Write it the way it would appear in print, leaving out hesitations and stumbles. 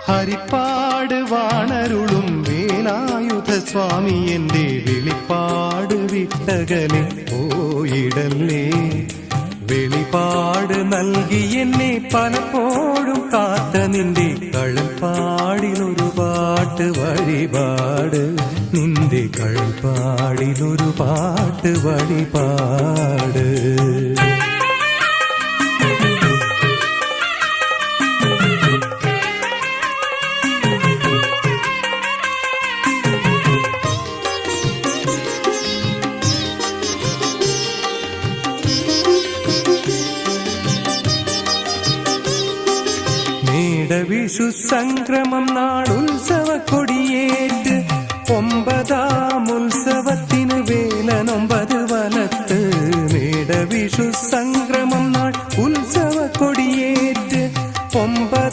ഹരിപ്പാട് വാണരുളും വേലായുധ സ്വാമി എന്റെ വെളിപ്പാട് വിട്ടകലെ പോയിടല്ലേ. വെളിപാട് നൽകി എന്നെ പലപ്പോഴും കാത്ത നിന്റെ കഴൽപ്പാടിലൊരു പാട്ട് വഴിപാട്. നിന്റെ കഴൽപ്പാടിലൊരു പാട്ട് വഴിപാട്. വിഷു സംക്രമം നാളുത്സവ കൊടിയേറ്റ് 9ാം ഉത്സവത്തിന് വേലനൊമ്പത് വലത്ത്. മേടവിഷു സംക്രമം നാൾ ഉത്സവ കൊടിയേറ്റ് 9